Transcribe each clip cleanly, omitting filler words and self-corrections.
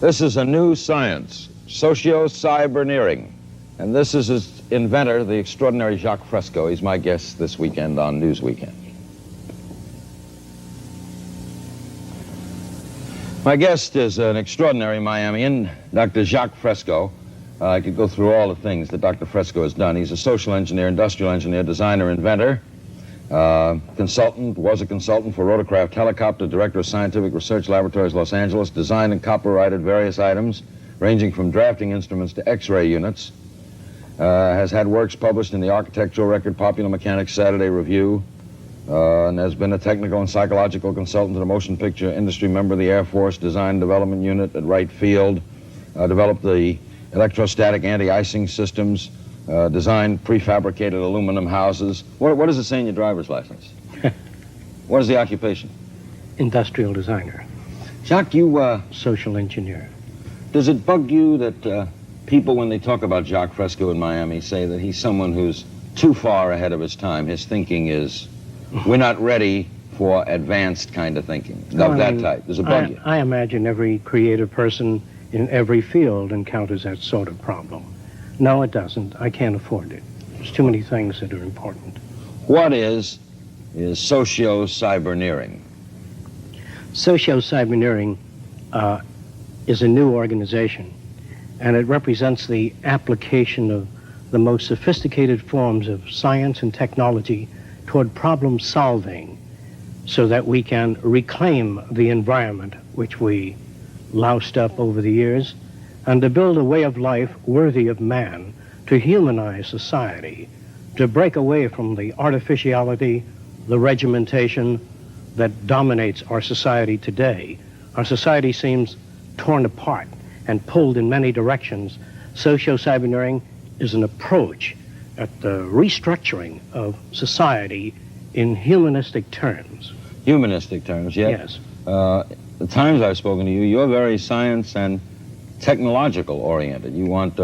This is a new science, Sociocyberneering. And this is its inventor, the extraordinary Jacque Fresco. He's my guest this weekend on News Weekend. My guest is an extraordinary Miamian, Dr. Jacque Fresco. I could go through all the things that Dr. Fresco has done. He's a social engineer, industrial engineer, designer, inventor, consultant, was a consultant for Rotorcraft Helicopter, director of Scientific Research Laboratories, Los Angeles, designed and copyrighted various items, ranging from drafting instruments to X-ray units, has had works published in the Architectural Record, Popular Mechanics, Saturday Review, and has been a technical and psychological consultant to the motion picture industry, member of the Air Force Design Development Unit at Wright Field, developed the electrostatic anti-icing systems, designed prefabricated aluminum houses. What does it say in your driver's license? What is the occupation? Industrial designer. Jacque, you... Social engineer. Does it bug you that people, when they talk about Jacque Fresco in Miami, say that he's someone who's too far ahead of his time? His thinking is, we're not ready for advanced kind of thinking, of that type. Does it bug you? I imagine every creative person in every field encounters that sort of problem. No, it doesn't. I can't afford it. There's too many things that are important. What is Sociocyberneering? Sociocyberneering is a new organization, and it represents the application of the most sophisticated forms of science and technology toward problem solving so that we can reclaim the environment which we loused up over the years, and to build a way of life worthy of man, to humanize society, to break away from the artificiality, the regimentation that dominates our society today. Our society seems torn apart and pulled in many directions. Socio-cyberneering is an approach at the restructuring of society in humanistic terms. Humanistic terms, Yes. The times I've spoken to you, you're very science and technological oriented. You want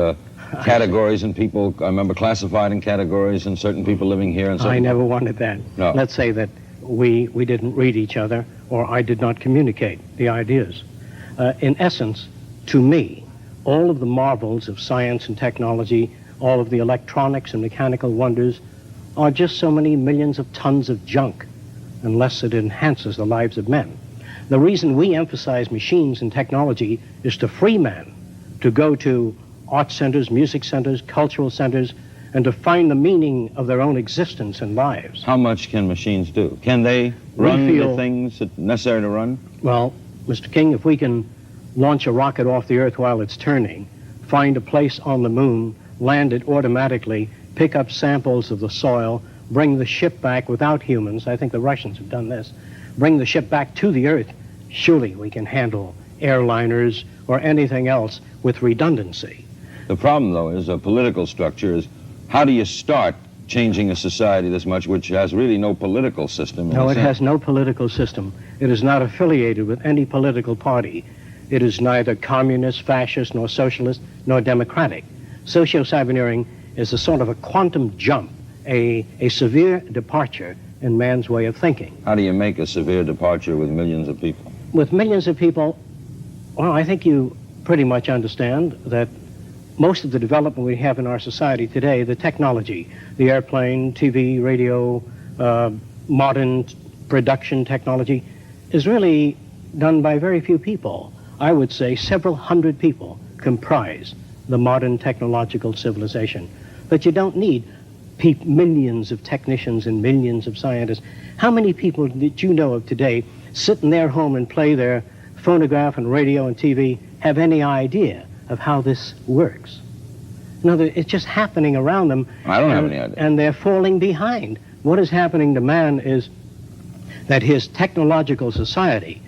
categories and people, I remember, classified in categories and certain people living here and certain... I never wanted that. No. Let's say that we didn't read each other, or I did not communicate the ideas. In essence, to me, all of the marvels of science and technology, all of the electronics and mechanical wonders are just so many millions of tons of junk, unless it enhances the lives of men. The reason we emphasize machines and technology is to free men to go to art centers, music centers, cultural centers, and to find the meaning of their own existence and lives. How much can machines do? Can they run the things that are necessary to run? Well, Mr. King, if we can launch a rocket off the Earth while it's turning, find a place on the moon, land it automatically, pick up samples of the soil, bring the ship back without humans, I think the Russians have done this, bring the ship back to the Earth, surely we can handle airliners or anything else with redundancy. The problem, though, is a political structure is how do you start changing a society this much which has really no political system? No, it has no political system. It is not affiliated with any political party. It is neither communist, fascist, nor socialist, nor democratic. Socio-cyberneering is a sort of a quantum jump, a severe departure in man's way of thinking. How do you make a severe departure with millions of people? With millions of people, well, I think you pretty much understand that most of the development we have in our society today, the technology, the airplane, TV, radio, modern production technology, is really done by very few people. I would say several hundred people comprise the modern technological civilization. But you don't need millions of technicians and millions of scientists. How many people that you know of today sit in their home and play their phonograph and radio and TV have any idea of how this works? No, it's just happening around them. I don't have any idea. And they're falling behind. What is happening to man is that his technological society,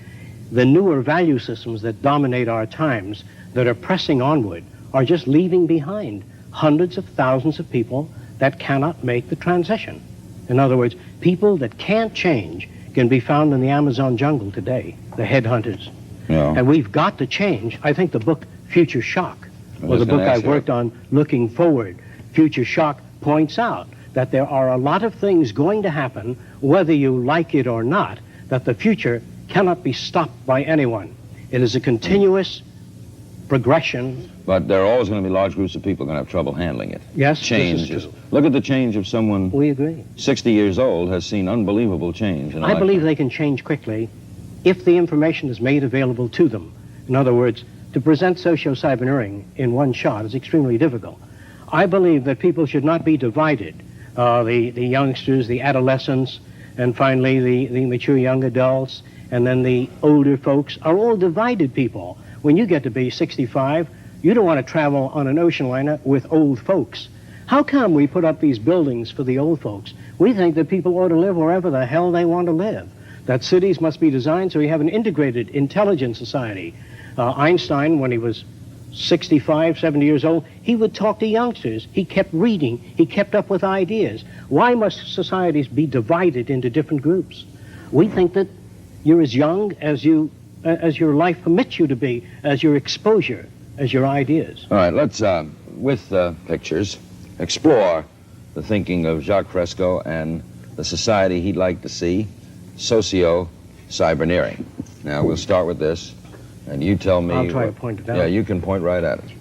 the newer value systems that dominate our times, that are pressing onward, are just leaving behind hundreds of thousands of people that cannot make the transition. In other words, people that can't change can be found in the Amazon jungle today, the headhunters. Yeah. And we've got to change. I think the book Future Shock, or the book I worked on, Looking Forward, Future Shock, points out that there are a lot of things going to happen, whether you like it or not, that the future cannot be stopped by anyone. It is a continuous progression. But there are always going to be large groups of people going to have trouble handling it. Yes, change. this is true. Look at the change of someone We agree. 60 years old has seen unbelievable change. I believe they can change quickly if the information is made available to them. In other words, to present Sociocyberneering in one shot is extremely difficult. I believe that people should not be divided. The youngsters, the adolescents, and finally the mature young adults, and then the older folks are all divided people. When you get to be 65, you don't want to travel on an ocean liner with old folks. How come we put up these buildings for the old folks? We think that people ought to live wherever the hell they want to live. That cities must be designed so we have an integrated, intelligent society. Einstein, when he was 65, 70 years old, he would talk to youngsters. He kept reading. He kept up with ideas. Why must societies be divided into different groups? We think that you're as young as your life permits you to be, as your exposure, as your ideas. All right, let's, with pictures, explore the thinking of Jacque Fresco and the society he'd like to see, Sociocyberneering. Now, we'll start with this, and you tell me... I'll try to point it out. Yeah, you can point right at it.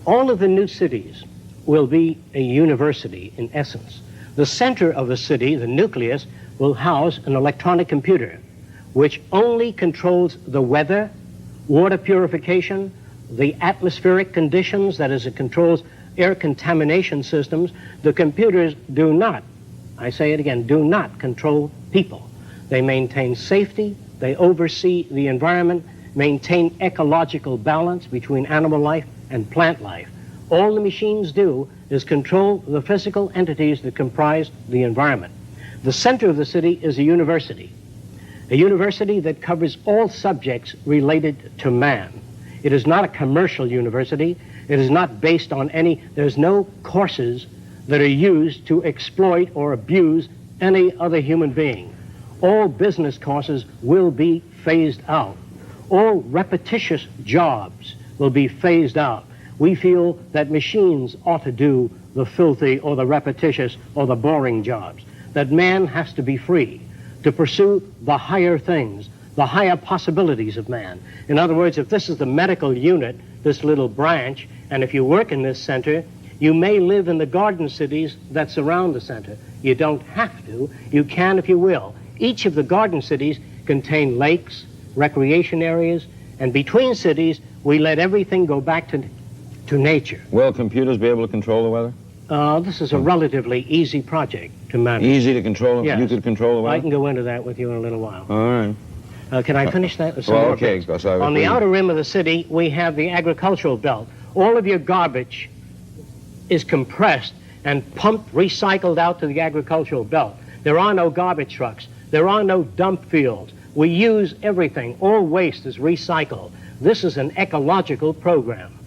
All of the new cities will be a university, in essence. The center of the city, the nucleus, will house an electronic computer which only controls the weather, water purification, the atmospheric conditions, that is, it controls air contamination systems. The computers do not, I say it again, do not control people. They maintain safety, they oversee the environment, maintain ecological balance between animal life and plant life. All the machines do is control the physical entities that comprise the environment. The center of the city is a university that covers all subjects related to man. It is not a commercial university. It is not based on there's no courses that are used to exploit or abuse any other human being. All business courses will be phased out. All repetitious jobs will be phased out. We feel that machines ought to do the filthy or the repetitious or the boring jobs, that man has to be free to pursue the higher things, the higher possibilities of man. In other words, if this is the medical unit, this little branch, and if you work in this center, you may live in the garden cities that surround the center. You don't have to. You can if you will. Each of the garden cities contain lakes, recreation areas, and between cities, we let everything go back to nature. Will computers be able to control the weather? This is a relatively easy project to manage. Easy to control? Yes. You could control the weather? I can go into that with you in a little while. All right. Can I finish that? Well, okay. Sorry, on the outer rim of the city, we have the agricultural belt. All of your garbage is compressed and pumped, recycled out to the agricultural belt. There are no garbage trucks. There are no dump fields. We use everything. All waste is recycled. This is an ecological program.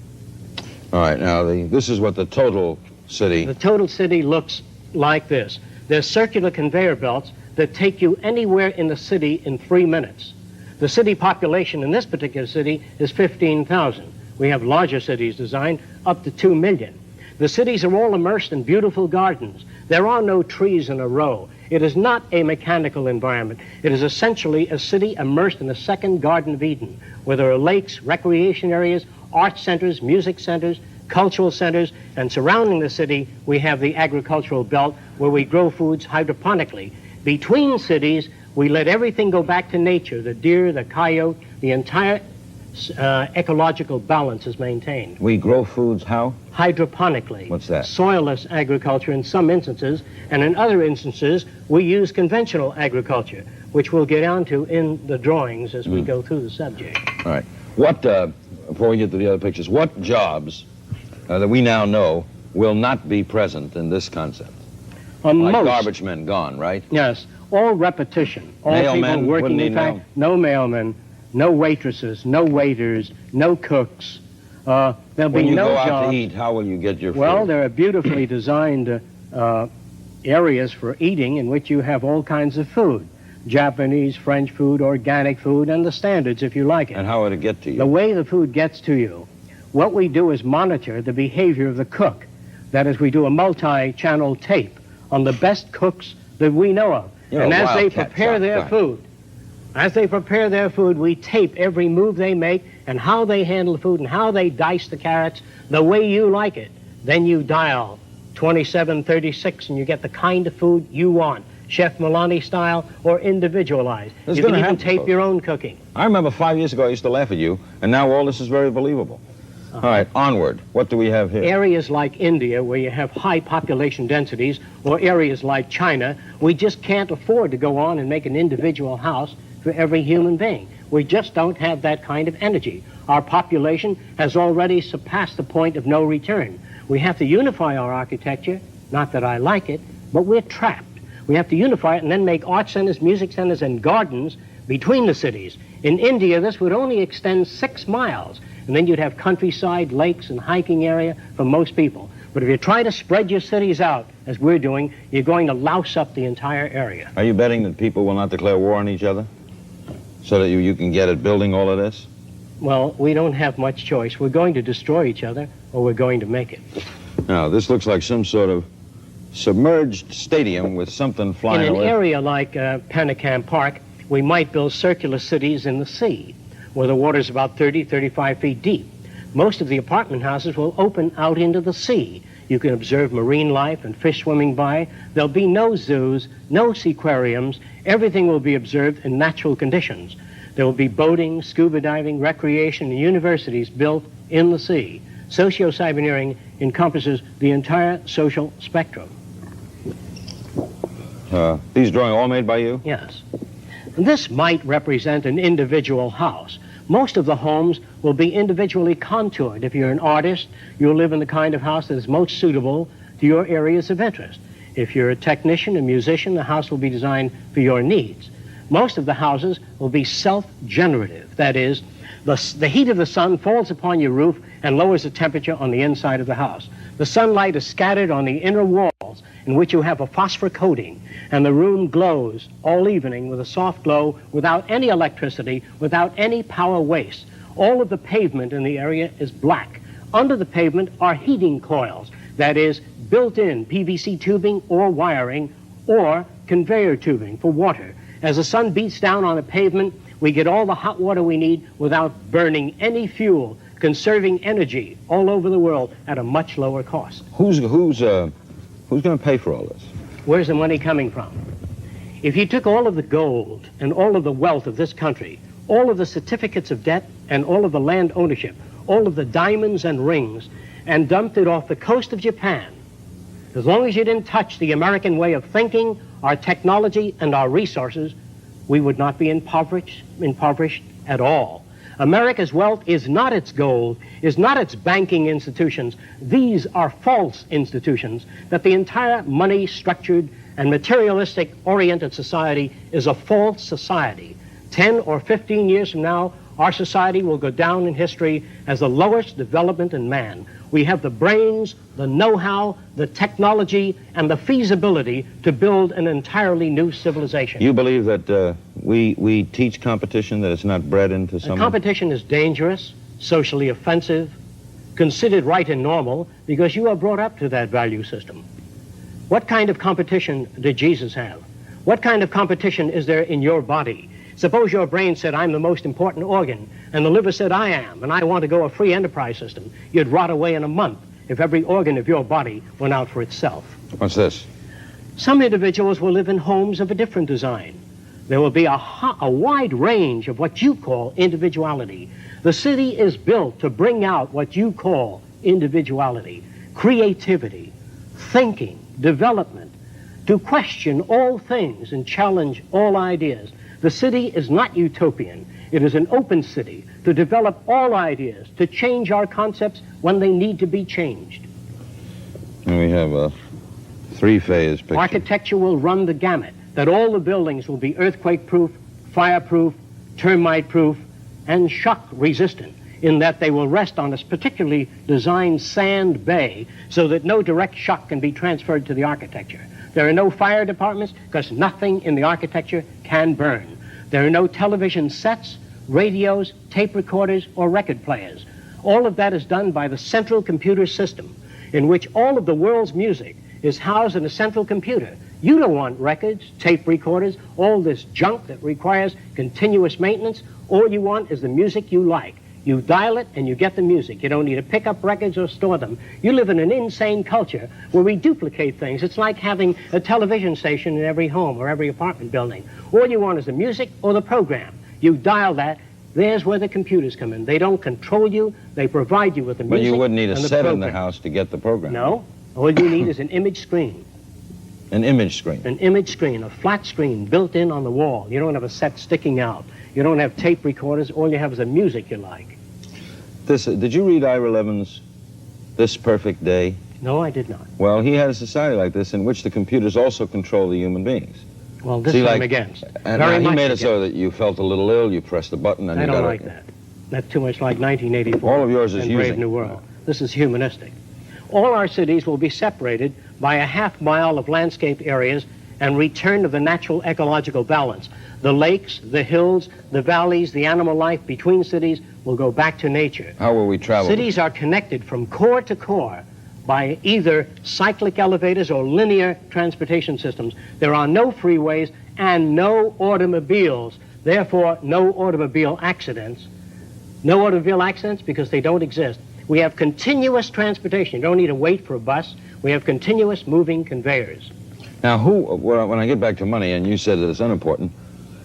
All right. Now, this is what the total city... The total city looks like this. There's circular conveyor belts that take you anywhere in the city in 3 minutes. The city population in this particular city is 15,000. We have larger cities designed up to 2 million. The cities are all immersed in beautiful gardens. There are no trees in a row. It is not a mechanical environment. It is essentially a city immersed in a second Garden of Eden, where there are lakes, recreation areas, art centers, music centers, cultural centers, and surrounding the city, we have the agricultural belt where we grow foods hydroponically. Between cities, we let everything go back to nature. The deer, the coyote, the entire ecological balance is maintained. We grow foods how? Hydroponically. What's that? Soilless agriculture in some instances, and in other instances, we use conventional agriculture, which we'll get onto in the drawings as we go through the subject. All right. What, before we get to the other pictures, what jobs that we now know will not be present in this concept? Like most garbage men gone, right? Yes, all repetition. All Mailmen people working, wouldn't in need fact, no mailmen, no waitresses, no waiters, no cooks. There'll When be you no go out jobs. to eat, how will you get your food? Well, there are beautifully designed areas for eating in which you have all kinds of food. Japanese, French food, organic food, and the standards if you like it. And how would it get to you? The way the food gets to you, what we do is monitor the behavior of the cook. That is, we do a multi-channel tape on the best cooks that we know of. You're and a as they wildcat, prepare Jack. their food, we tape every move they make and how they handle the food and how they dice the carrots the way you like it. Then you dial 2736 and you get the kind of food you want, Chef Milani style or individualized. You can even tape your own cooking. I remember 5 years ago I used to laugh at you, and now all this is very believable. All right, onward. What do we have here? Areas like India, where you have high population densities, or areas like China, we just can't afford to go on and make an individual house for every human being. We just don't have that kind of energy. Our population has already surpassed the point of no return. We have to unify our architecture, not that I like it, but we're trapped. We have to unify it and then make art centers, music centers, and gardens between the cities. In India, this would only extend 6 miles, and then you'd have countryside, lakes, and hiking area for most people. But if you try to spread your cities out, as we're doing, you're going to louse up the entire area. Are you betting that people will not declare war on each other so that you can get at building all of this? Well, we don't have much choice. We're going to destroy each other, or we're going to make it. Now, this looks like some sort of submerged stadium with something flying In an away. area like Panicam Park, we might build circular cities in the sea, where the water's about 30, 35 feet deep. Most of the apartment houses will open out into the sea. You can observe marine life and fish swimming by. There'll be no zoos, no seaquariums. Everything will be observed in natural conditions. There will be boating, scuba diving, recreation, and universities built in the sea. Sociocyberneering encompasses the entire social spectrum. These drawings all made by you? Yes. This might represent an individual house. Most of the homes will be individually contoured. If you're an artist, you'll live in the kind of house that is most suitable to your areas of interest. If you're a technician, a musician, the house will be designed for your needs. Most of the houses will be self-generative. That is, the heat of the sun falls upon your roof and lowers the temperature on the inside of the house. The sunlight is scattered on the inner walls, in which you have a phosphor coating, and the room glows all evening with a soft glow without any electricity, without any power waste. All of the pavement in the area is black. Under the pavement are heating coils, that is, built-in PVC tubing or wiring or conveyor tubing for water. As the sun beats down on the pavement, we get all the hot water we need without burning any fuel, conserving energy all over the world at a much lower cost. Who's going to pay for all this? Where's the money coming from? If you took all of the gold and all of the wealth of this country, all of the certificates of debt and all of the land ownership, all of the diamonds and rings, and dumped it off the coast of Japan, as long as you didn't touch the American way of thinking, our technology, and our resources, we would not be impoverished at all. America's wealth is not its gold, is not its banking institutions. These are false institutions, that the entire money-structured and materialistic-oriented society is a false society. 10 or 15 years from now, our society will go down in history as the lowest development in man. We have the brains, the know-how, the technology, and the feasibility to build an entirely new civilization. You believe that we teach competition, that it's not bred into someone? Competition is dangerous, socially offensive, considered right and normal, because you are brought up to that value system. What kind of competition did Jesus have? What kind of competition is there in your body? Suppose your brain said, I'm the most important organ, and the liver said, I am, and I want to go a free enterprise system. You'd rot away in a month if every organ of your body went out for itself. What's this? Some individuals will live in homes of a different design. There will be a wide range of what you call individuality. The city is built to bring out what you call individuality, creativity, thinking, development, to question all things and challenge all ideas. The city is not utopian. It is an open city to develop all ideas, to change our concepts when they need to be changed. And we have a three-phase picture. Architecture will run the gamut, that all the buildings will be earthquake-proof, fire-proof, termite-proof, and shock-resistant, in that they will rest on a particularly designed sand bay so that no direct shock can be transferred to the architecture. There are no fire departments because nothing in the architecture can burn. There are no television sets, radios, tape recorders, or record players. All of that is done by the central computer system, in which all of the world's music is housed in a central computer. You don't want records, tape recorders, all this junk that requires continuous maintenance. All you want is the music you like. You dial it and you get the music. You don't need to pick up records or store them. You live in an insane culture where we duplicate things. It's like having a television station in every home or every apartment building. All you want is the music or the program. You dial that. There's where the computers come in. They don't control you. They provide you with the music. But you wouldn't need a set program. in the house to get the program. No. All you need is an image screen. An image screen. An image screen, a flat screen built in on the wall. You don't have a set sticking out. You don't have tape recorders. All you have is the music you like. Did you read Ira Levin's This Perfect Day? No, I did not. Well, he had a society like this in which the computers also control the human beings. Well, this I'm against. And he made it so that you felt a little ill, you pressed the button, and I you got don't like that. That's too much like 1984. All of yours is and using. Brave New World. This is humanistic. All our cities will be separated by a half-mile of landscape areas and return to the natural ecological balance. The lakes, the hills, the valleys, the animal life between cities will go back to nature. How will we travel? Cities are connected from core to core by either cyclic elevators or linear transportation systems. There are no freeways and no automobiles, therefore no automobile accidents. No automobile accidents because they don't exist. We have continuous transportation. You don't need to wait for a bus. We have continuous moving conveyors. Now, when I get back to money, and you said that it's unimportant,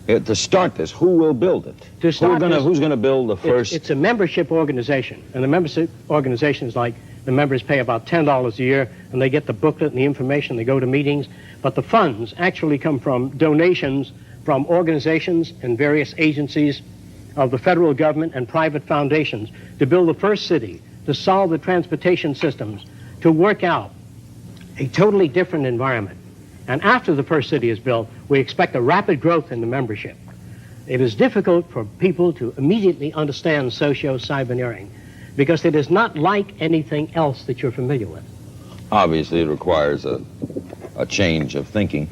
to start this, who will build it? To start who's going to build the first? It's a membership organization, and the membership organization is like the members pay about $10 a year, and they get the booklet and the information. They go to meetings, but the funds actually come from donations from organizations and various agencies of the federal government and private foundations to build the first city, to solve the transportation systems, to work out a totally different environment. And after the first city is built, we expect a rapid growth in the membership. It is difficult for people to immediately understand socio-cyberneering because it is not like anything else that you're familiar with. Obviously, it requires a change of thinking.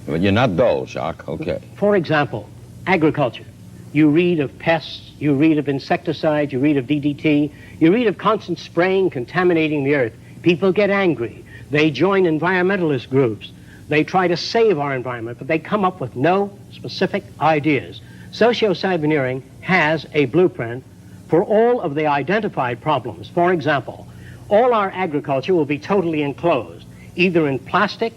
But you're not dull, Jacque. Okay. For example, agriculture. You read of pests, you read of insecticides, you read of DDT, you read of constant spraying contaminating the earth. People get angry. They join environmentalist groups. They try to save our environment, but they come up with no specific ideas. Socio-cyberneering has a blueprint for all of the identified problems. For example, all our agriculture will be totally enclosed, either in plastic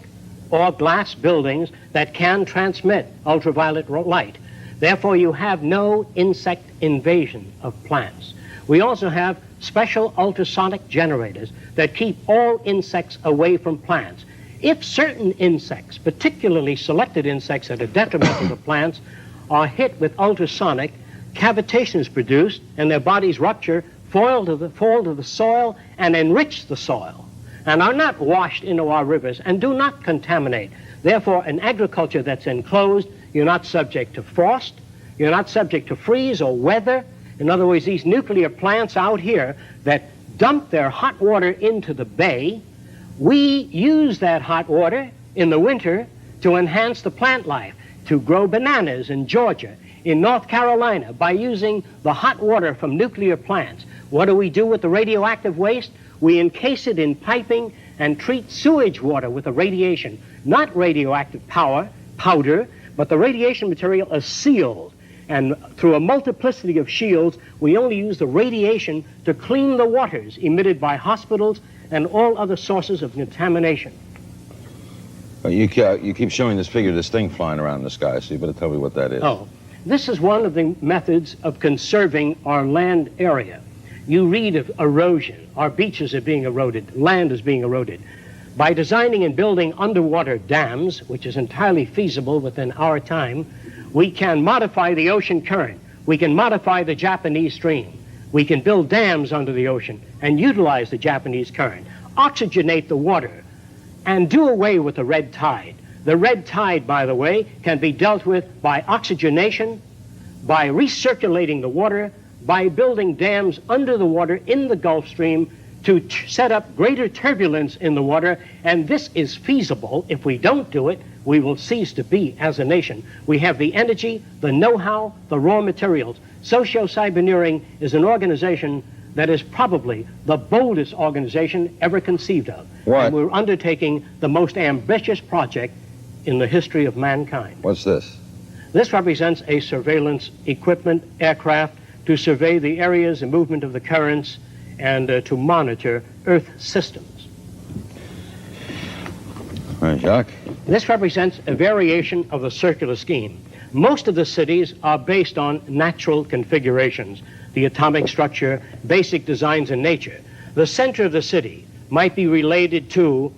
or glass buildings that can transmit ultraviolet light. Therefore, you have no insect invasion of plants. We also have special ultrasonic generators that keep all insects away from plants. If certain insects, particularly selected insects that are detrimental to the plants, are hit with ultrasonic, cavitation is produced and their bodies rupture, fall to the soil and enrich the soil and are not washed into our rivers and do not contaminate. Therefore, an agriculture that's enclosed, you're not subject to frost, you're not subject to freeze or weather. In other words, these nuclear plants out here that dump their hot water into the bay, we use that hot water in the winter to enhance the plant life, to grow bananas in Georgia, in North Carolina, by using the hot water from nuclear plants. What do we do with the radioactive waste? We encase it in piping and treat sewage water with the radiation, not radioactive powder, but the radiation material is sealed. And through a multiplicity of shields, we only use the radiation to clean the waters emitted by hospitals and all other sources of contamination. You keep showing this figure, this thing flying around in the sky, so you better tell me what that is. Oh, this is one of the methods of conserving our land area. You read of erosion. Our beaches are being eroded. Land is being eroded. By designing and building underwater dams, which is entirely feasible within our time, we can modify the ocean current. We can modify the Japanese stream. We can build dams under the ocean and utilize the Japanese current, oxygenate the water, and do away with the red tide. The red tide, by the way, can be dealt with by oxygenation, by recirculating the water, by building dams under the water in the Gulf Stream to set up greater turbulence in the water, and this is feasible. If we don't do it, we will cease to be as a nation. We have the energy, the know-how, the raw materials. Socio-Cyberneering is an organization that is probably the boldest organization ever conceived of. What? And we're undertaking the most ambitious project in the history of mankind. What's this? This represents a surveillance equipment aircraft to survey the areas and movement of the currents and to monitor Earth systems. All right, Jacque. This represents a variation of the circular scheme. Most of the cities are based on natural configurations, the atomic structure, basic designs in nature. The center of the city might be related to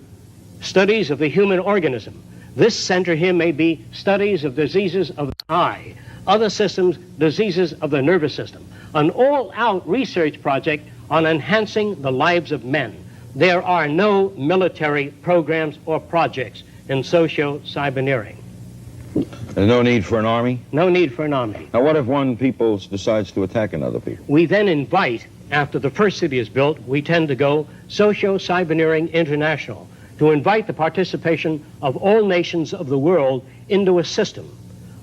studies of the human organism. This center here may be studies of diseases of the eye, other systems, diseases of the nervous system. An all-out research project on enhancing the lives of men. There are no military programs or projects in socio-cyberneering. There's no need for an army? No need for an army. Now, what if one people decides to attack another people? We then invite, after the first city is built, we tend to go Socio-Cyberneering International, to invite the participation of all nations of the world into a system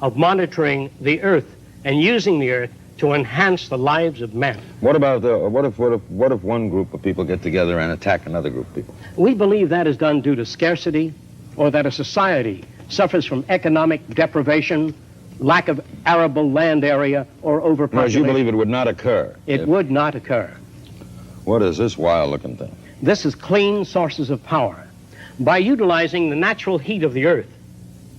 of monitoring the Earth and using the Earth to enhance the lives of men. What about what if one group of people get together and attack another group of people? We believe that is done due to scarcity, or that a society suffers from economic deprivation, lack of arable land area, or overpopulation. Whereas you believe it would not occur? It would not occur. What is this wild-looking thing? This is clean sources of power. By utilizing the natural heat of the Earth,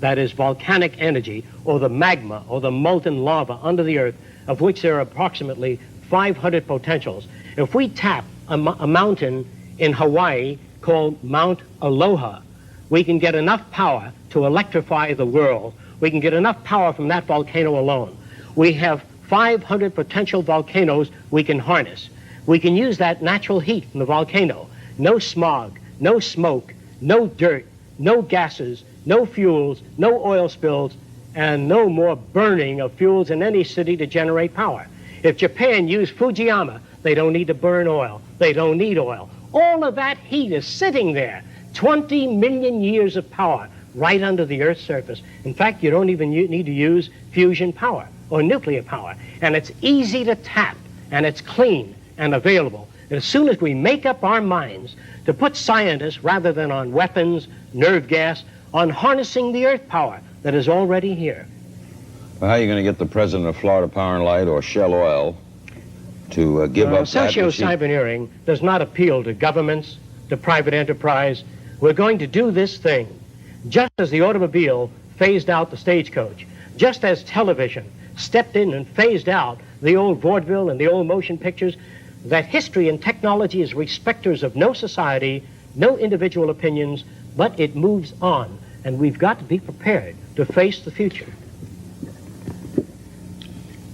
that is volcanic energy, or the magma, or the molten lava under the Earth, of which there are approximately 500 potentials. If we tap a mountain in Hawaii called Mount Aloha, we can get enough power to electrify the world. We can get enough power from that volcano alone. We have 500 potential volcanoes we can harness. We can use that natural heat from the volcano. No smog, no smoke, no dirt, no gases, no fuels, no oil spills, and no more burning of fuels in any city to generate power. If Japan used Fujiyama, they don't need to burn oil. They don't need oil. All of that heat is sitting there. 20 million years of power right under the Earth's surface. In fact, you don't even need to use fusion power or nuclear power. And it's easy to tap, and it's clean and available. And as soon as we make up our minds to put scientists, rather than on weapons, nerve gas, on harnessing the Earth power that is already here. Well, how are you going to get the president of Florida Power and Light or Shell Oil to give up that? Socio-cyberneering does not appeal to governments, to private enterprise. We're going to do this thing just as the automobile phased out the stagecoach, just as television stepped in and phased out the old vaudeville and the old motion pictures, that history and technology is respecters of no society, no individual opinions, but it moves on, and we've got to be prepared to face the future.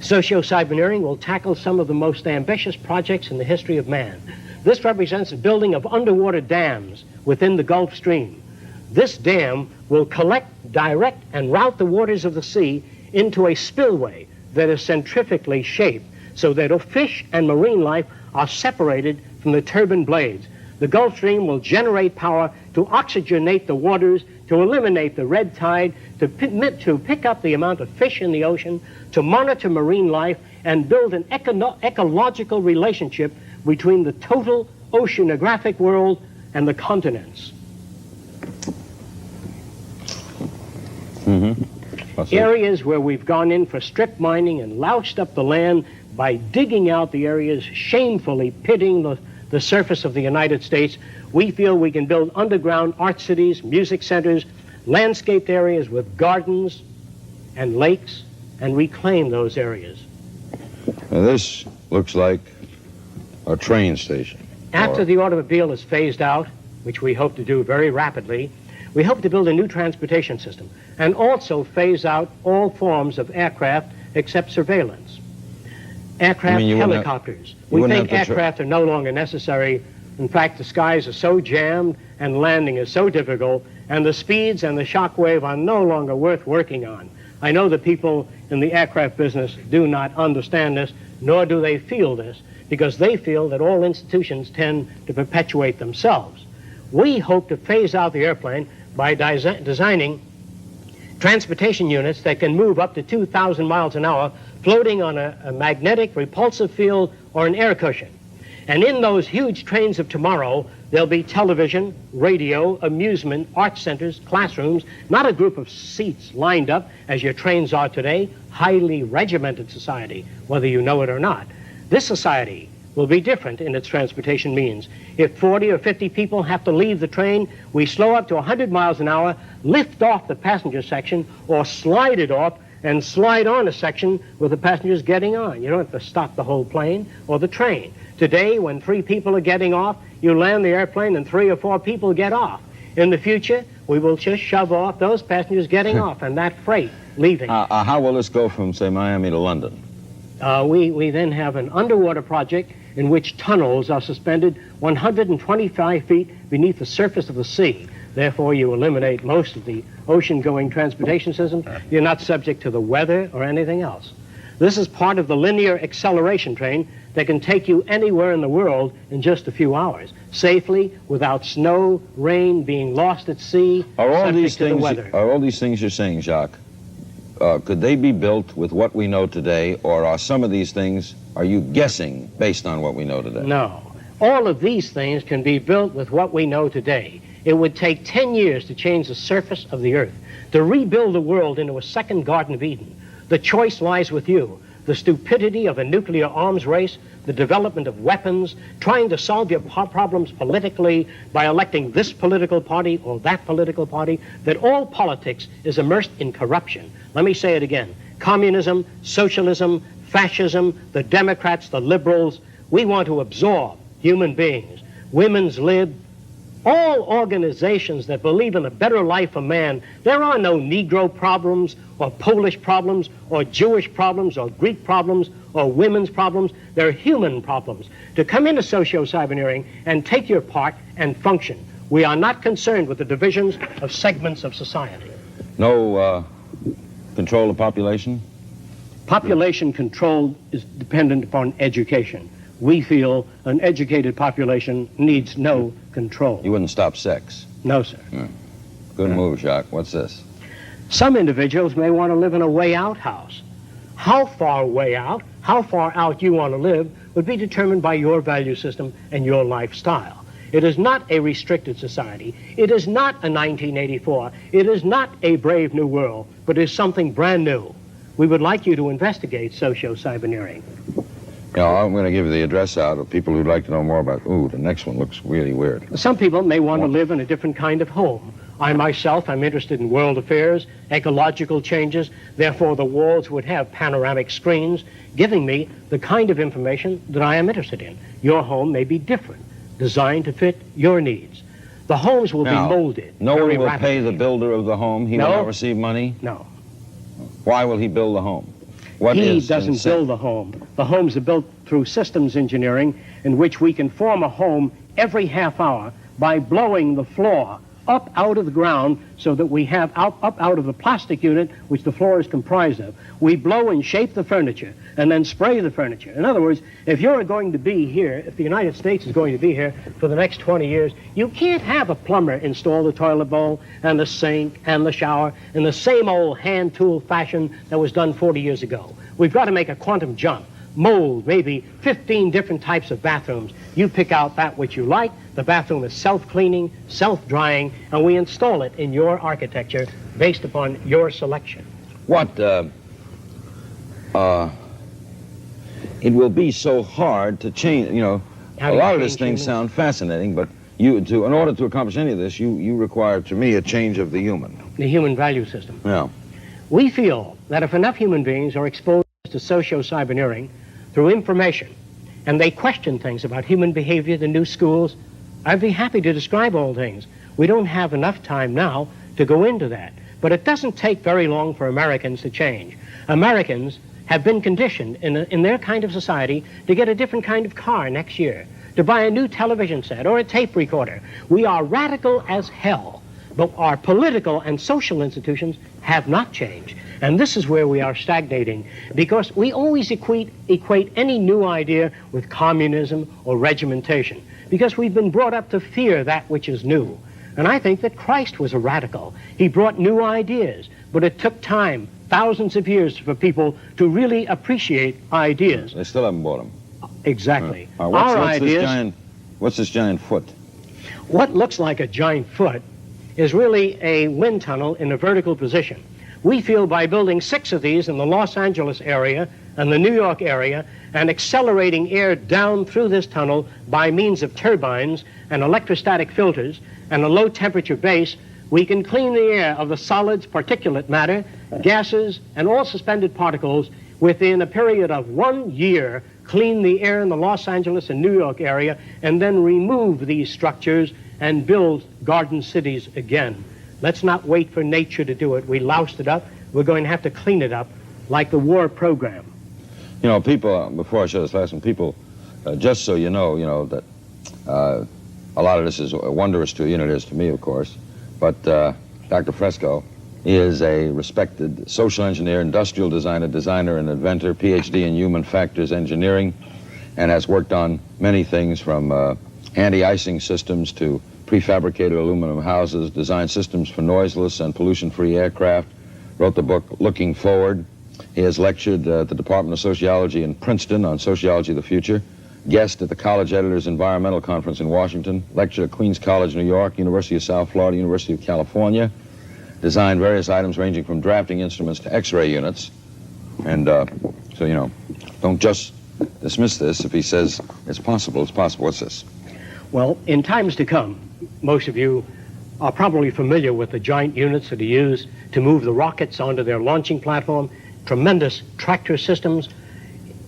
Socio-cyberneering will tackle some of the most ambitious projects in the history of man. This represents the building of underwater dams within the Gulf Stream. This dam will collect, direct, and route the waters of the sea into a spillway that is centrifugally shaped so that fish and marine life are separated from the turbine blades. The Gulf Stream will generate power to oxygenate the waters, to eliminate the red tide, to pick up the amount of fish in the ocean, to monitor marine life, and build an ecological relationship between the total oceanographic world and the continents. Areas where we've gone in for strip mining and loused up the land by digging out the areas, shamefully pitting the surface of the United States, we feel we can build underground art cities, music centers, landscaped areas with gardens and lakes, and reclaim those areas. Now this looks like a train station. After the automobile is phased out, which we hope to do very rapidly, we hope to build a new transportation system and also phase out all forms of aircraft except surveillance. Aircraft, helicopters. We think aircraft are no longer necessary. In fact, the skies are so jammed and landing is so difficult, and the speeds and the shock wave are no longer worth working on. I know the people in the aircraft business do not understand this, nor do they feel this, because they feel that all institutions tend to perpetuate themselves. We hope to phase out the airplane by designing transportation units that can move up to 2,000 miles an hour, floating on a magnetic repulsive field or an air cushion. And in those huge trains of tomorrow, there'll be television, radio, amusement, art centers, classrooms, not a group of seats lined up as your trains are today, highly regimented society, whether you know it or not. This society will be different in its transportation means. If 40 or 50 people have to leave the train, we slow up to 100 miles an hour, lift off the passenger section, or slide it off and slide on a section with the passengers getting on. You don't have to stop the whole plane or the train. Today, when 3 people are getting off, you land the airplane and 3 or 4 people get off. In the future, we will just shove off those passengers getting off and that freight leaving. How will this go from, say, Miami to London? We then have an underwater project in which tunnels are suspended 125 feet beneath the surface of the sea. Therefore, you eliminate most of the ocean-going transportation system. You're not subject to the weather or anything else. This is part of the linear acceleration train that can take you anywhere in the world in just a few hours, safely, without snow, rain, being lost at sea, subject to the weather. Are all these things you're saying, Jacque, could they be built with what we know today, or are some of these things, are you guessing based on what we know today? No. All of these things can be built with what we know today. It would take 10 years to change the surface of the earth, to rebuild the world into a second Garden of Eden. The choice lies with you. The stupidity of a nuclear arms race, the development of weapons, trying to solve your problems politically by electing this political party or that political party, that all politics is immersed in corruption. Let me say it again. Communism, socialism, fascism, the Democrats, the liberals, we want to absorb human beings. Women's lib, all organizations that believe in a better life for man. There are no Negro problems or Polish problems or Jewish problems or Greek problems or women's problems. They're human problems. To come into Sociocyberneering and take your part and function. We are not concerned with the divisions of segments of society. No control of population? Population control is dependent upon education. We feel an educated population needs no control. You wouldn't stop sex? No, sir. Good move, Jacque. What's this? Some individuals may want to live in a way-out house. How far way out, how far out you want to live would be determined by your value system and your lifestyle. It is not a restricted society. It is not a 1984. It is not a brave new world, but it is something brand new. We would like you to investigate Sociocyberneering. Yeah, I'm going to give the address out of people who'd like to know more about, the next one looks really weird. Some people may want to live in a different kind of home. I myself am interested in world affairs, ecological changes, therefore the walls would have panoramic screens giving me the kind of information that I am interested in. Your home may be different, designed to fit your needs. The homes will be molded. No one will pay the builder of the home? He will not receive money? No. Why will he build the home? He doesn't build the home. The homes are built through systems engineering in which we can form a home every half hour by blowing the floor up out of the ground so that we have up out of the plastic unit which the floor is comprised of. We blow and shape the furniture and then spray the furniture. In other words, if you're going to be here, if the United States is going to be here for the next 20 years, you can't have a plumber install the toilet bowl and the sink and the shower in the same old hand tool fashion that was done 40 years ago. We've got to make a quantum jump. Mold maybe 15 different types of bathrooms. You pick out that which you like. The bathroom is self-cleaning, self-drying, and we install it in your architecture based upon your selection. It will be so hard to change, a lot of these things sound fascinating, but in order to accomplish any of this, you require, to me, a change of the human. The human value system. Yeah. We feel that if enough human beings are exposed to Sociocyberneering through information, and they question things about human behavior, the new schools, I'd be happy to describe all things. We don't have enough time now to go into that. But it doesn't take very long for Americans to change. Americans have been conditioned in their kind of society to get a different kind of car next year, to buy a new television set or a tape recorder. We are radical as hell, but our political and social institutions have not changed. And this is where we are stagnating, because we always equate any new idea with communism or regimentation, because we've been brought up to fear that which is new. And I think that Christ was a radical. He brought new ideas, but it took time, thousands of years, for people to really appreciate ideas. They still haven't bought them. Exactly. What's this giant foot? What looks like a giant foot is really a wind tunnel in a vertical position. We feel by building 6 of these in the Los Angeles area and the New York area and accelerating air down through this tunnel by means of turbines and electrostatic filters and a low temperature base, we can clean the air of the solids, particulate matter, gases, and all suspended particles within a period of 1 year, clean the air in the Los Angeles and New York area, and then remove these structures and build garden cities again. Let's not wait for nature to do it. We loused it up. We're going to have to clean it up like the war program. You know, people, before I show this last one, people, just so you know that a lot of this is wondrous to you, and it is to me, of course, but Dr. Fresco is a respected social engineer, industrial designer and inventor, PhD in human factors engineering, and has worked on many things from anti-icing systems to prefabricated aluminum houses, designed systems for noiseless and pollution-free aircraft, wrote the book Looking Forward. He has lectured at the Department of Sociology in Princeton on Sociology of the Future, guest at the College Editors Environmental Conference in Washington, lectured at Queens College, New York, University of South Florida, University of California, designed various items ranging from drafting instruments to X-ray units. And so, you know, don't just dismiss this. If he says it's possible, it's possible. What's this? Well, in times to come, most of you are probably familiar with the giant units that are used to move the rockets onto their launching platform, tremendous tractor systems.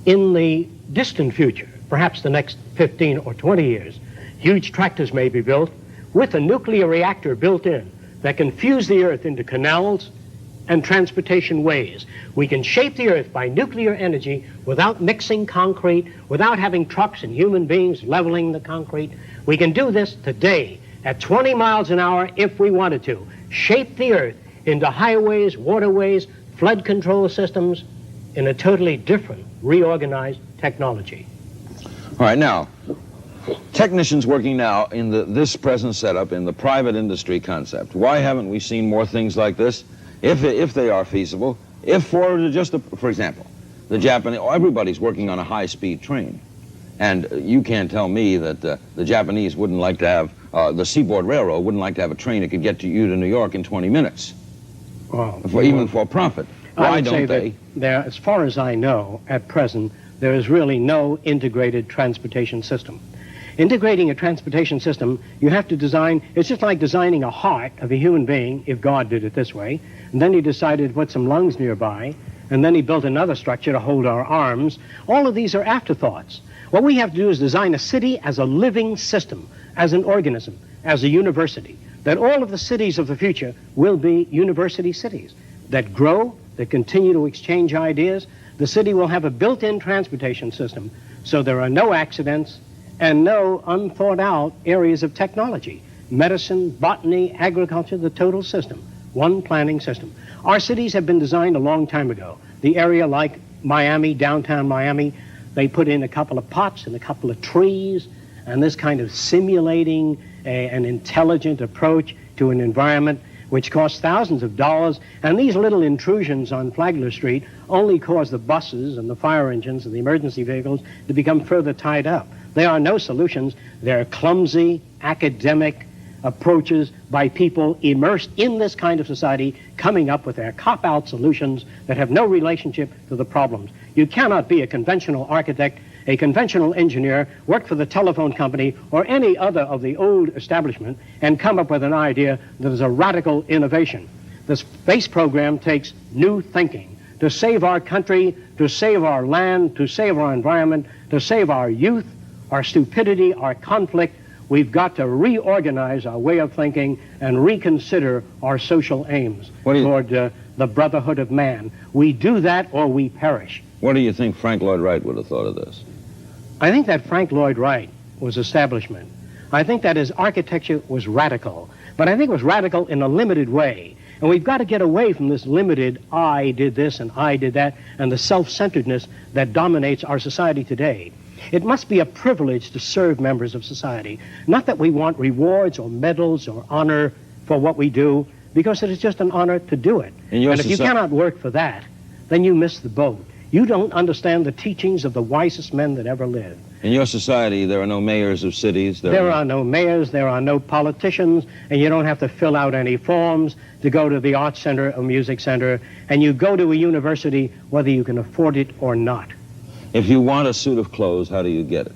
In the distant future, perhaps the next 15 or 20 years, huge tractors may be built with a nuclear reactor built in that can fuse the earth into canals and transportation ways. We can shape the earth by nuclear energy without mixing concrete, without having trucks and human beings leveling the concrete. We can do this today at 20 miles an hour if we wanted to. Shape the earth into highways, waterways, flood control systems in a totally different, reorganized technology. All right, now, technicians working now in this present setup in the private industry concept, why haven't we seen more things like this? If they are feasible, for example, the Japanese, everybody's working on a high-speed train, and you can't tell me that the Japanese wouldn't like to have, the Seaboard Railroad wouldn't like to have a train that could get you to New York in 20 minutes, even for profit. Why don't they? As far as I know, at present, there is really no integrated transportation system. Integrating a transportation system, you have to design, it's just like designing a heart of a human being, if God did it this way, and then he decided to put some lungs nearby, and then he built another structure to hold our arms. All of these are afterthoughts. What we have to do is design a city as a living system, as an organism, as a university, that all of the cities of the future will be university cities that grow, that continue to exchange ideas. The city will have a built-in transportation system, so there are no accidents and no unthought out areas of technology. Medicine, botany, agriculture, the total system, one planning system. Our cities have been designed a long time ago. The area like Miami, downtown Miami, they put in a couple of pots and a couple of trees, and this kind of simulating an intelligent approach to an environment which costs thousands of dollars, and these little intrusions on Flagler Street only cause the buses and the fire engines and the emergency vehicles to become further tied up. There are no solutions. They're clumsy, academic approaches by people immersed in this kind of society, coming up with their cop-out solutions that have no relationship to the problems. You cannot be a conventional architect, a conventional engineer, work for the telephone company or any other of the old establishment and come up with an idea that is a radical innovation. The space program takes new thinking to save our country, to save our land, to save our environment, to save our youth, our stupidity, our conflict. We've got to reorganize our way of thinking and reconsider our social aims toward the brotherhood of man. We do that or we perish. What do you think Frank Lloyd Wright would have thought of this? I think that Frank Lloyd Wright was establishment. I think that his architecture was radical, but I think it was radical in a limited way. And we've got to get away from this limited, I did this and I did that, and the self-centeredness that dominates our society today. It must be a privilege to serve members of society. Not that we want rewards or medals or honor for what we do, because it is just an honor to do it. And if you cannot work for that, then you miss the boat. You don't understand the teachings of the wisest men that ever lived. In your society, there are no mayors of cities. There are no mayors, there are no politicians, and you don't have to fill out any forms to go to the art center or music center, and you go to a university whether you can afford it or not. If you want a suit of clothes, how do you get it?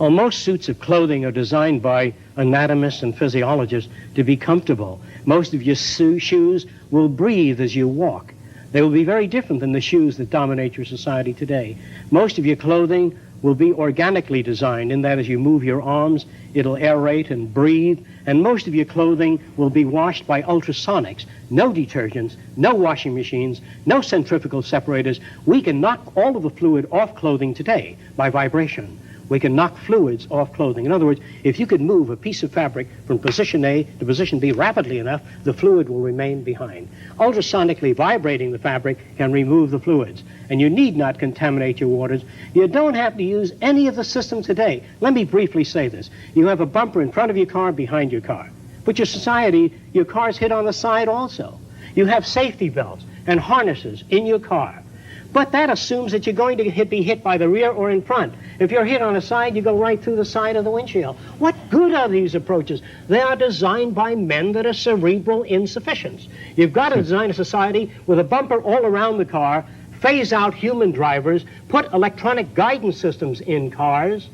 Well, most suits of clothing are designed by anatomists and physiologists to be comfortable. Most of your shoes will breathe as you walk. They will be very different than the shoes that dominate your society today. Most of your clothing will be organically designed, in that as you move your arms, it'll aerate and breathe, and most of your clothing will be washed by ultrasonics. No detergents, no washing machines, no centrifugal separators. We can knock all of the fluid off clothing today by vibration. We can knock fluids off clothing. In other words, if you could move a piece of fabric from position A to position B rapidly enough, the fluid will remain behind. Ultrasonically vibrating the fabric can remove the fluids, and you need not contaminate your waters. You don't have to use any of the systems today. Let me briefly say this. You have a bumper in front of your car, behind your car. But your society, your car's hit on the side also. You have safety belts and harnesses in your car. But that assumes that you're going to be hit by the rear or in front. If you're hit on the side, you go right through the side of the windshield. What good are these approaches? They are designed by men that are cerebral insufficients. You've got to design a society with a bumper all around the car, phase out human drivers, put electronic guidance systems in cars,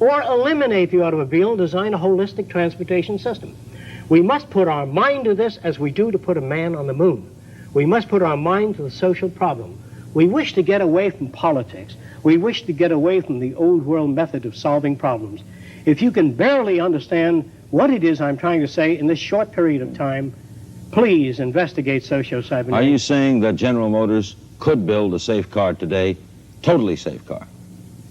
or eliminate the automobile and design a holistic transportation system. We must put our mind to this as we do to put a man on the moon. We must put our mind to the social problem. We wish to get away from politics. We wish to get away from the old world method of solving problems. If you can barely understand what it is I'm trying to say in this short period of time, please investigate Sociocyberneering. Are you saying that General Motors could build a safe car today, totally safe car,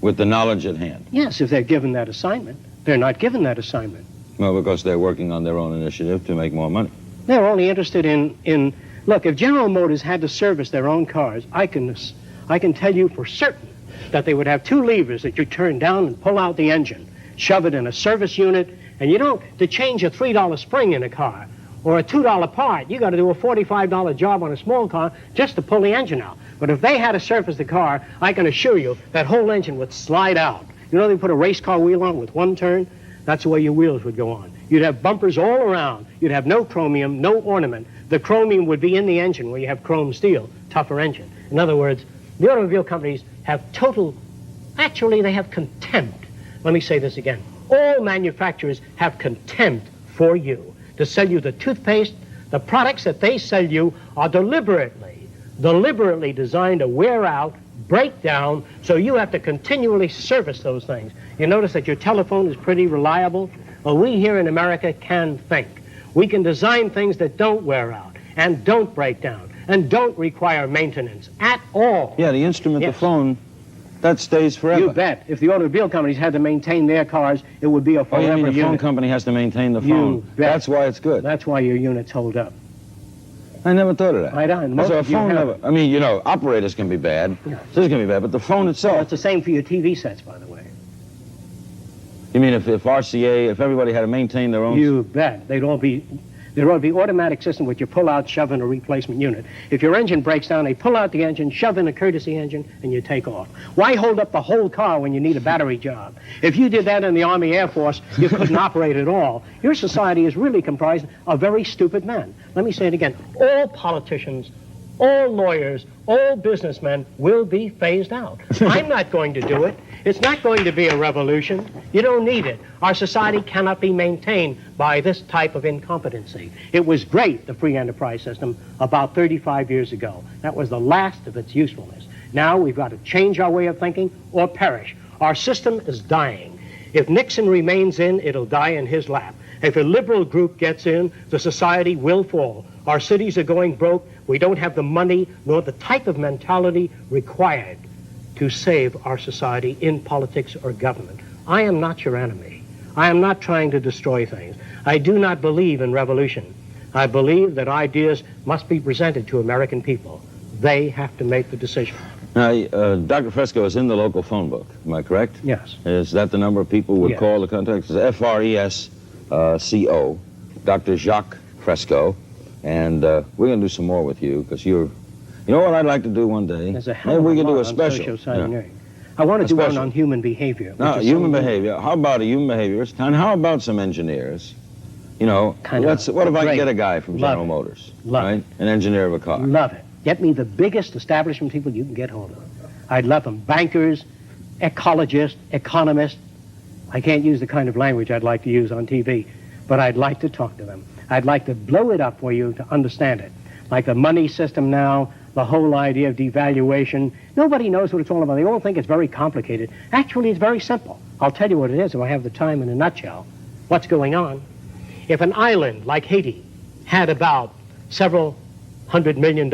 with the knowledge at hand? Yes, if they're given that assignment. They're not given that assignment. Well, because they're working on their own initiative to make more money. They're only interested in look, if General Motors had to service their own cars, I can tell you for certain that they would have two levers that you turn down and pull out the engine, shove it in a service unit, and you don't, to change a $3 spring in a car or a $2 part, you got to do a $45 job on a small car just to pull the engine out. But if they had to service the car, I can assure you that whole engine would slide out. You know, they put a race car wheel on with one turn, that's the way your wheels would go on. You'd have bumpers all around. You'd have no chromium, no ornament. The chromium would be in the engine where you have chrome steel, tougher engine. In other words, the automobile companies have actually they have contempt. Let me say this again. All manufacturers have contempt for you to sell you the toothpaste. The products that they sell you are deliberately designed to wear out, break down, so you have to continually service those things. You notice that your telephone is pretty reliable? Well, we here in America can think. We can design things that don't wear out and don't break down and don't require maintenance at all. Yeah, the instrument, yes. The phone, that stays forever. You bet. If the automobile companies had to maintain their cars, it would be a forever unit. Oh, you mean the unit. phone company has to maintain the phone? You bet. That's why it's good. That's why your units hold up. I never thought of that. I don't. So a phone never, I mean, you know, operators can be bad. Yeah. This can be bad, but the phone itself. Well, it's the same for your TV sets, by the way. You mean if RCA, if everybody had to maintain their own... You bet. There'd all be automatic system which you pull out, shove in a replacement unit. If your engine breaks down, they pull out the engine, shove in a courtesy engine, and you take off. Why hold up the whole car when you need a battery job? If you did that in the Army Air Force, you couldn't operate at all. Your society is really comprised of very stupid men. Let me say it again. All politicians, all lawyers, all businessmen will be phased out. I'm not going to do it. It's not going to be a revolution. You don't need it. Our society cannot be maintained by this type of incompetency. It was great, the free enterprise system, about 35 years ago. That was the last of its usefulness. Now we've got to change our way of thinking or perish. Our system is dying. If Nixon remains in, it'll die in his lap. If a liberal group gets in, the society will fall. Our cities are going broke. We don't have the money nor the type of mentality required to save our society in politics or government. I am not your enemy. I am not trying to destroy things. I do not believe in revolution. I believe that ideas must be presented to American people. They have to make the decision. Now, Dr. Fresco is in the local phone book. Am I correct? Yes. Is that the number people would call the contact? It's Fresco, Dr. Jacque Fresco. And we're going to do some more with you because you're You know what I'd like to do one day? There's a hell Maybe of we could lot do a on special. Socio-Cyberneering. I want to do one on human behavior. No, human behavior. How about a human behaviorist? And how about some engineers? You know, what if I can get a guy from General Motors, right? An engineer of a car. Love it. Get me the biggest establishment people you can get hold of. I'd love them. Bankers, ecologists, economists. I can't use the kind of language I'd like to use on TV, but I'd like to talk to them. I'd like to blow it up for you to understand it. Like the money system now, the whole idea of devaluation. Nobody knows what it's all about. They all think it's very complicated. Actually, it's very simple. I'll tell you what it is if I have the time in a nutshell. What's going on? If an island like Haiti had about several $100 million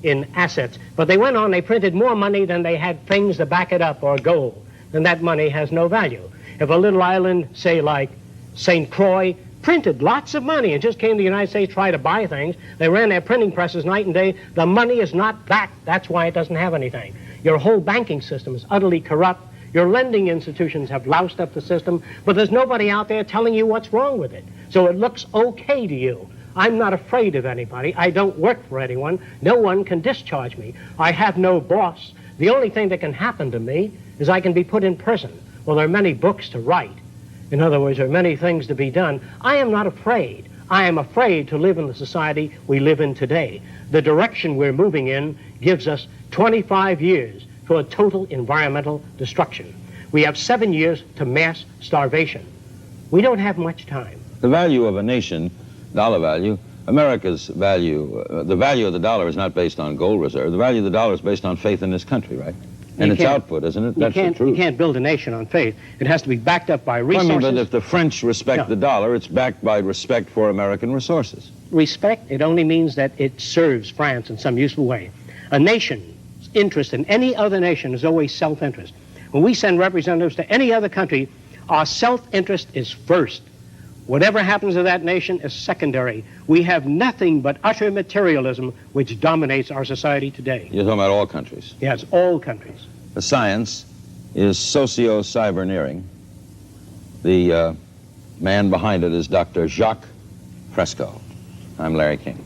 in assets, but they went on, they printed more money than they had things to back it up or gold, then that money has no value. If a little island, say like St. Croix, printed lots of money and just came to the United States to try to buy things, they ran their printing presses night and day, the money is not back. That's why it doesn't have anything. Your whole banking system is utterly corrupt. Your lending institutions have loused up the system, but there's nobody out there telling you what's wrong with it. So it looks okay to you. I'm not afraid of anybody. I don't work for anyone. No one can discharge me. I have no boss. The only thing that can happen to me is I can be put in prison. Well, there are many books to write. In other words, there are many things to be done. I am not afraid. I am afraid to live in the society we live in today. The direction we're moving in gives us 25 years for a total environmental destruction. We have 7 years to mass starvation. We don't have much time. The value of a nation, dollar value, America's value, the value of the dollar is not based on gold reserve. The value of the dollar is based on faith in this country, right? And its output, isn't it? That's the truth. You can't build a nation on faith. It has to be backed up by resources. I mean, but if the French respect the dollar, it's backed by respect for American resources. Respect, it only means that it serves France in some useful way. A nation's interest in any other nation is always self-interest. When we send representatives to any other country, our self-interest is first. Whatever happens to that nation is secondary. We have nothing but utter materialism which dominates our society today. You're talking about all countries? Yes, all countries. The science is Sociocyberneering. The man behind it is Dr. Jacque Fresco. I'm Larry King.